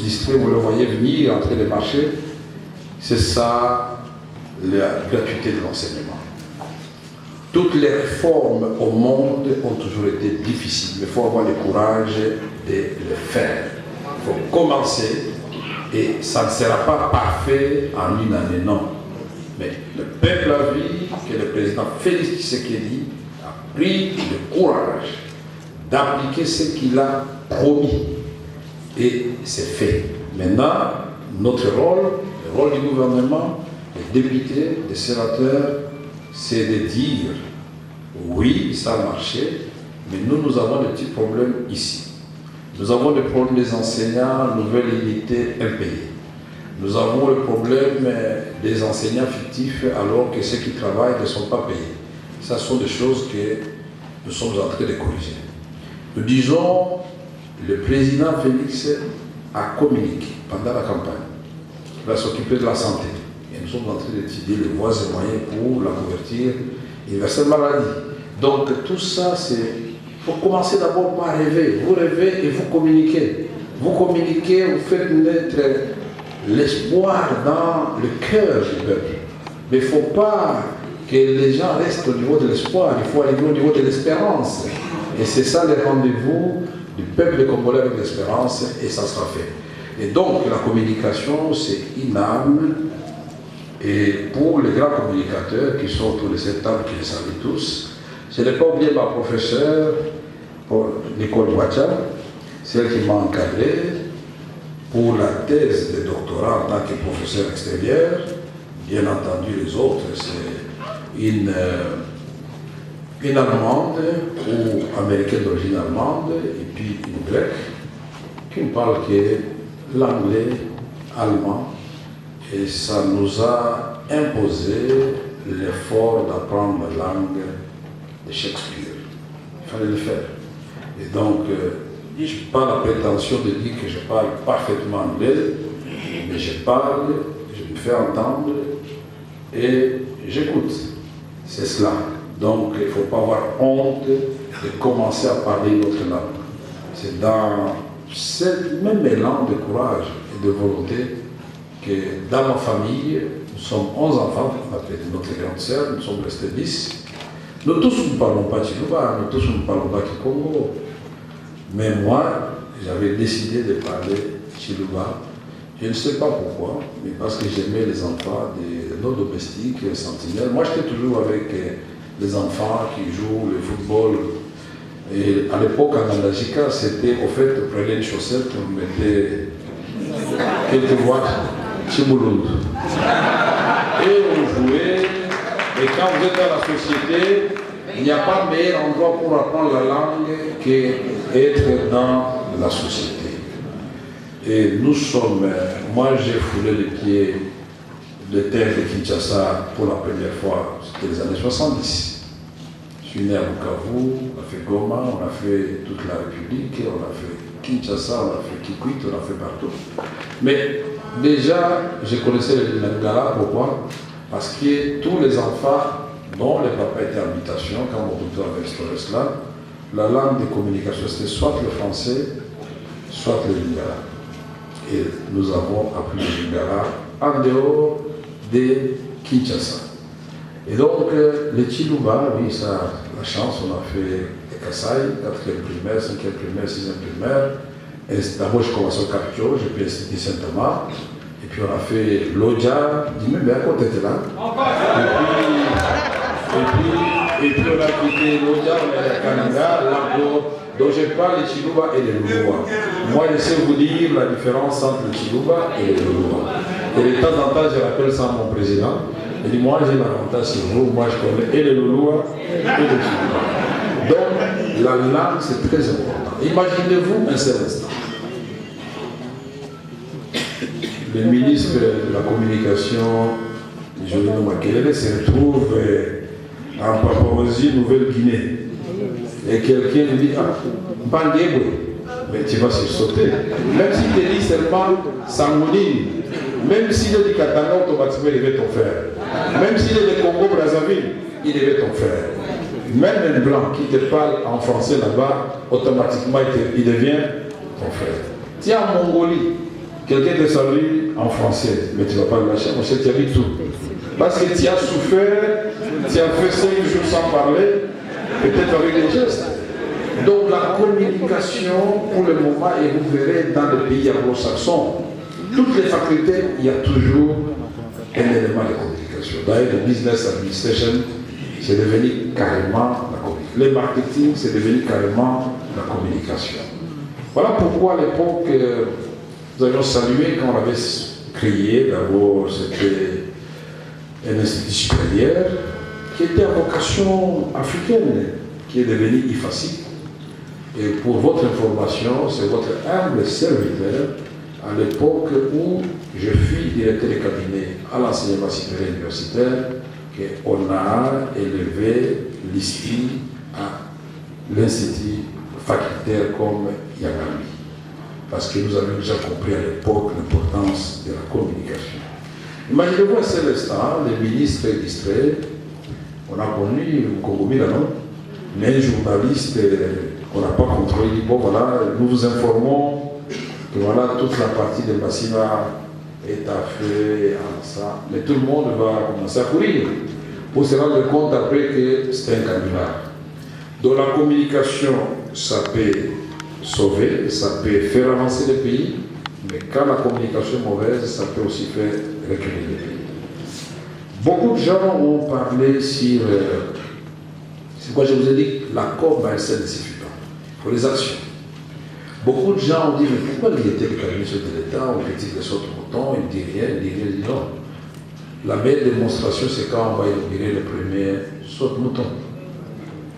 district, vous le voyez venir, entrer les marchés. C'est ça, la gratuité de l'enseignement. Toutes les réformes au monde ont toujours été difficiles, mais il faut avoir le courage de le faire. Il faut commencer, et ça ne sera pas parfait en une année, non. Mais le peuple a vu que le président Félix Tshisekedi a pris le courage d'appliquer ce qu'il a promis. Et c'est fait. Maintenant, notre rôle, le rôle du gouvernement, des députés, des sénateurs, c'est de dire oui, ça a marché, mais nous avons des petits problèmes ici. Nous avons le problème des enseignants, nouvelle unité impayée. Nous avons le problème des enseignants fictifs alors que ceux qui travaillent ne sont pas payés. Ça sont des choses que nous sommes en train de corriger. Nous disons, le président Félix a communiqué pendant la campagne. Il va s'occuper de la santé. Et nous sommes en train d'étudier les voies et moyens pour la couverture universelle maladie. Donc tout ça, c'est... Il faut commencer d'abord par rêver. Vous rêvez et vous communiquez. Vous communiquez, vous faites naître l'espoir dans le cœur du peuple. Mais il ne faut pas que les gens restent au niveau de l'espoir, il faut arriver au niveau de l'espérance. Et c'est ça le rendez-vous du peuple congolais avec l'espérance, et ça sera fait. Et donc la communication, c'est une âme. Et pour les grands communicateurs qui sont tous les septembre, qui les saluent tous, je n'ai pas oublié ma professeure, Nicole Wacha, celle qui m'a encadré pour la thèse de doctorat en tant que professeur extérieur. Bien entendu, les autres, c'est une Allemande ou américaine d'origine allemande, et puis une grecque, qui ne parle que l'anglais, allemand, et ça nous a imposé l'effort d'apprendre la langue de Shakespeare. Il fallait le faire. Et donc, je n'ai pas la prétention de dire que je parle parfaitement anglais, mais je parle, je me fais entendre et j'écoute. C'est cela. Donc, il ne faut pas avoir honte de commencer à parler notre langue. C'est dans ce même élan de courage et de volonté que dans ma famille, nous sommes 11 enfants, on appelle notre grande sœur, nous sommes restés 10. Nous tous ne parlons pas Chiluba, nous tous ne parlons pas Kikongo. Mais moi, j'avais décidé de parler Chiluba. Je ne sais pas pourquoi, mais parce que j'aimais les enfants de nos domestiques, les sentinelles. Moi, j'étais toujours avec les enfants qui jouent le football. Et à l'époque, en Andajika, c'était, au fait, prenez une chaussette, on mettait quelques voix, Chimouloud. Et on jouait. Et quand vous êtes dans la société, il n'y a pas meilleur endroit pour apprendre la langue qu'être dans la société. Et nous sommes, moi j'ai foulé les pieds de terre de Kinshasa pour la première fois, c'était les années 70. Je suis né à Bukavu, on a fait Goma, on a fait toute la République, on a fait Kinshasa, on a fait Kikwit, on a fait partout. Mais déjà, je connaissais le Lingala, pourquoi? Parce que tous les enfants dont les papas étaient en habitation, quand mon docteur avait instauré cela, la langue de communication c'était soit le français, soit le lingala. Et nous avons appris le lingala en dehors de Kinshasa. Et donc, les Chiluba, oui, ça a la chance, on a fait les Kassai, 4e primaire, 5e primaire, 6e primaire. Et d'abord, je commençais au Capcho, j'ai puis Institut Saint-Thomas. Et puis on a fait l'Odja, dis-moi, mais à côté de là. Et puis on a quitté l'Odja, on est à Canada, Lampo. Donc je parle les Chiluba et les Luluwa. Moi je sais vous dire la différence entre les Chiluba et les Luluwa. Et de temps en temps je rappelle ça à mon président. Il dit moi j'ai l'avantage sur vous, moi je connais et les Luluwa et les Chiluba. Donc la langue c'est très important. Imaginez-vous un seul instant. Le ministre de la communication, Jolino Makelele, se retrouve en Papouasie Nouvelle-Guinée. Et quelqu'un lui dit, ah, Banguéboué, mais tu vas sursauter. Même s'il te dit seulement Sangouni, même s'il est du Katanga, automatiquement il devait ton frère. Même s'il est de Congo-Brazzaville, il devait ton frère. Même un blanc qui te parle en français là-bas, automatiquement il devient ton frère. Tiens, en Mongolie, Quelqu'un te salue en français, mais tu ne vas pas le lâcher, on sait que tu as dit tout. Parce que tu as souffert, tu as fait 5 jours sans parler, peut-être avec des gestes. Donc la communication, pour le moment, et vous verrez dans les pays anglo-saxons, toutes les facultés, il y a toujours un élément de communication. D'ailleurs, le business administration, c'est devenu carrément la communication. Le marketing, c'est devenu carrément la communication. Voilà pourquoi à l'époque, nous avions salué quand on avait créé, d'abord c'était un institut supérieur qui était à vocation africaine, qui est devenu IFACI. Et pour votre information, c'est votre humble serviteur à l'époque où je fus directeur de cabinet à l'enseignement supérieur universitaire qu'on a élevé l'ISPI à l'institut facultaire comme Yagami. Parce que nous avions déjà compris à l'époque l'importance de la communication. Imaginez-vous à cet instant, les ministres distraits, on a connu Congo Milano, mais un journaliste qu'on n'a pas contrôlé, dit bon voilà, nous vous informons que voilà, toute la partie de Massina est à feu, à ça, mais tout le monde va commencer à courir pour se rendre compte après que c'est un canular. Donc la communication, ça peut sauver, ça peut faire avancer le pays, mais quand la communication est mauvaise, ça peut aussi faire reculer le pays. Beaucoup de gens ont parlé sur, c'est quoi je vous ai dit, la COP va être insuffisante. Il faut les actions. Beaucoup de gens ont dit, mais pourquoi il était le cabinet de l'État, on critique les autres moutons, il ne dit rien, il dit non. La meilleure démonstration, c'est quand on va inaugurer le premier saute-mouton.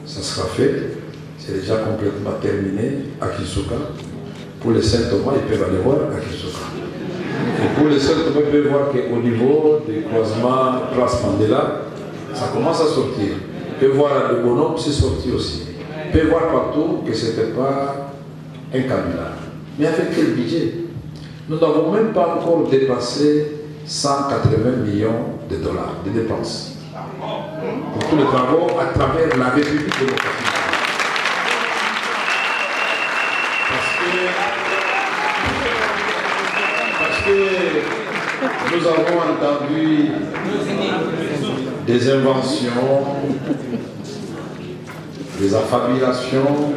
Ça sera fait, c'est déjà complètement terminé à Kisoka. Pour les Saint-Thomas, ils peuvent aller voir à Kisoka. Et pour les Saint-Thomas, ils peuvent voir qu'au niveau des croisements Place Mandela, ça commence à sortir. Ils peuvent voir le bonhomme, c'est sorti aussi. Ils peuvent voir partout que ce n'était pas un canular. Mais avec quel budget? Nous n'avons même pas encore dépassé 180 millions de dollars de dépenses pour tous les travaux à travers la République démocratique. Parce que nous avons entendu des inventions, des affabulations,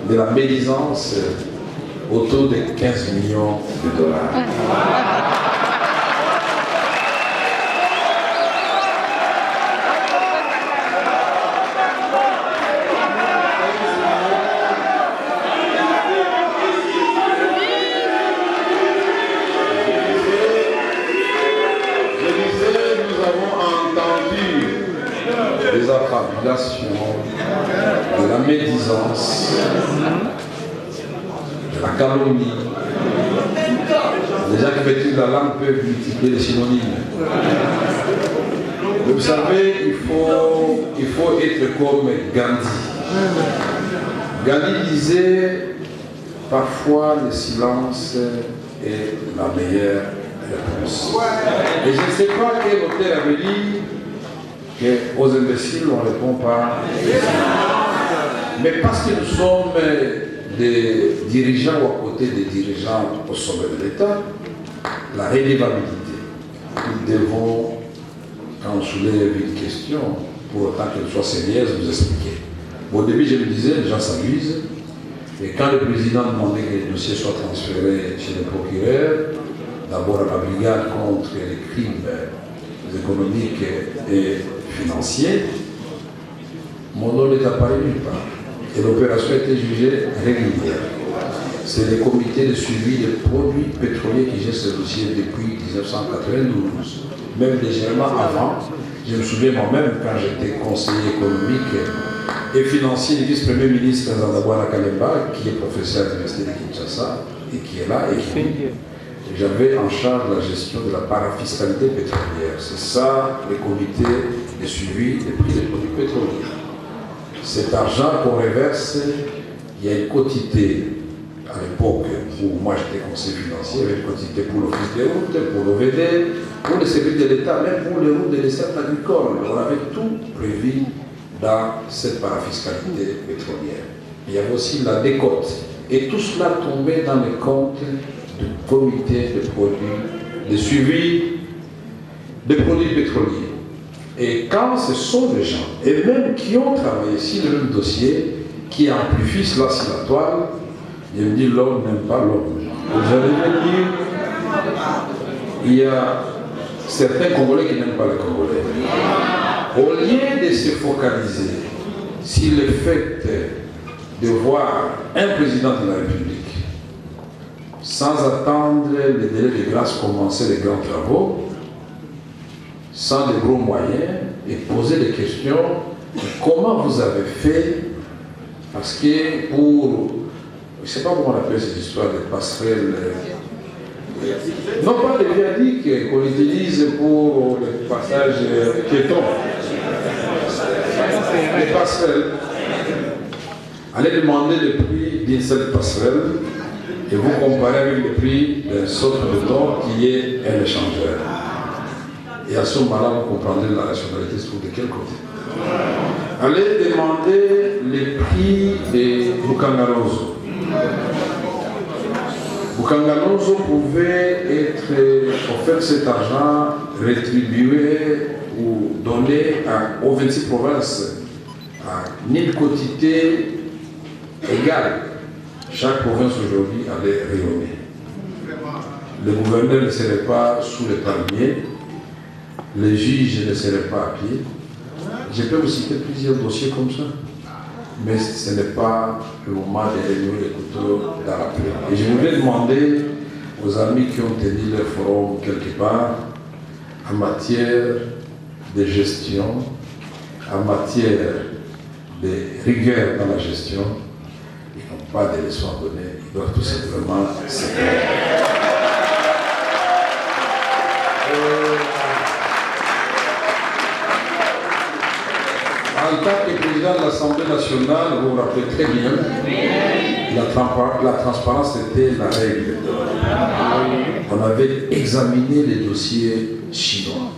de la médisance autour de 15 millions de dollars. Des affabulations, de la médisance, de la calomnie. Les gens qui maîtrisent la langue peuvent multiplier les synonymes. Mais vous savez, il faut être comme Gandhi. Gandhi disait, parfois le silence est la meilleure réponse. Et je ne sais pas quel auteur avait dit qu'aux imbéciles, on ne répond pas. Mais parce que nous sommes des dirigeants ou à côté des dirigeants au sommet de l'État, la relevabilité. Nous devons, quand on soulève une question, pour autant qu'elle soit sérieuse, vous expliquer. Au début, je me disais, les gens s'amusent. Et quand le président demandait que les dossiers soient transférés chez le procureur, d'abord à la brigade contre les crimes économiques et financiers, mon nom n'est apparu nulle part. Et l'opération a été jugée régulière. C'est le comité de suivi des produits pétroliers qui gère ce dossier depuis 1992. Même légèrement avant, je me souviens moi-même quand j'étais conseiller économique et financier du vice-premier ministre Nzandabwana Kalemba, qui est professeur à l'université de Kinshasa et qui est là, et qui j'avais en charge la gestion de la parafiscalité pétrolière. C'est ça, le comité de suivi des prix des produits pétroliers. Cet argent qu'on reverse, il y a une quotité à l'époque où moi j'étais conseiller financier, il y avait une quotité pour l'office des routes, pour l'OVD, pour les services de l'État, même pour les routes de l'essai agricole. On avait tout prévu dans cette parafiscalité pétrolière. Il y avait aussi la décote Et tout cela tombait dans les comptes du comité de produits, de suivi des produits pétroliers. Et quand ce sont des gens, et même qui ont travaillé sur le même dossier, qui amplifient cela sur la toile, je me dis l'homme n'aime pas l'homme. Vous allez me dire, il y a certains Congolais qui n'aiment pas les Congolais. Au lieu de se focaliser sur le fait de voir un président de la République, sans attendre le délai de grâce commencer les grands travaux, sans de gros moyens, et poser des questions, comment vous avez fait, parce que pour, je ne sais pas comment on appelle cette histoire de passerelle, non pas de viaducs qu'on utilise pour le passage piéton, les passerelles. Allez demander le prix d'une seule passerelle et vous comparez avec le prix d'un saut de béton qui est un échangeur. Et à ce moment-là, vous comprendrez la rationalité se trouve de quel côté. Allez demander les prix de Bukangalozo. Bukangalozo pouvait être offert cet argent rétribué ou donné aux 26 provinces à une quantité égale. Chaque province aujourd'hui allait rayonner. Le gouverneur ne serait pas sous les palmiers, les juges ne seraient pas à pied. Je peux vous citer plusieurs dossiers comme ça, mais ce n'est pas le moment de réunir les couteaux dans la plaie. Et je voulais demander aux amis qui ont tenu leur forum quelque part, en matière de gestion, en matière de rigueur dans la gestion, ils n'ont pas de leçons à donner, ils doivent tout simplement se faire. En tant que président de l'Assemblée nationale, vous vous rappelez très bien, la transparence était la règle. On avait examiné les dossiers chinois.